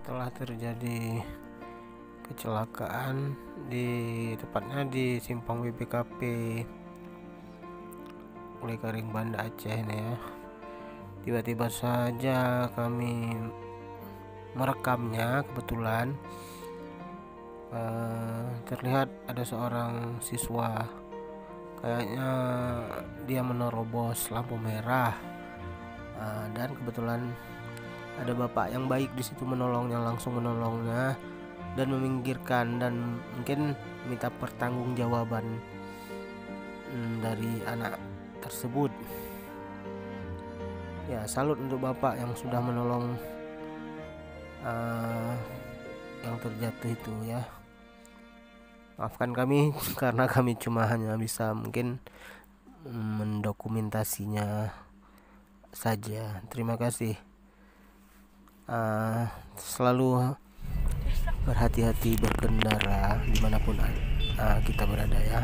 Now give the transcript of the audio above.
telah terjadi kecelakaan tepatnya di simpang BPKP Karing Banda Aceh ini ya. Tiba-tiba saja kami merekamnya, kebetulan terlihat ada seorang siswa, kayaknya dia menerobos lampu merah, dan kebetulan ada bapak yang baik di situ langsung menolongnya dan meminggirkan dan mungkin minta pertanggungjawaban dari anak tersebut. Ya, salut untuk bapak yang sudah menolong yang terjatuh itu ya. Maafkan kami karena kami cuma hanya bisa mungkin mendokumentasinya saja. Terima kasih. Selalu berhati-hati berkendara dimanapun kita berada ya.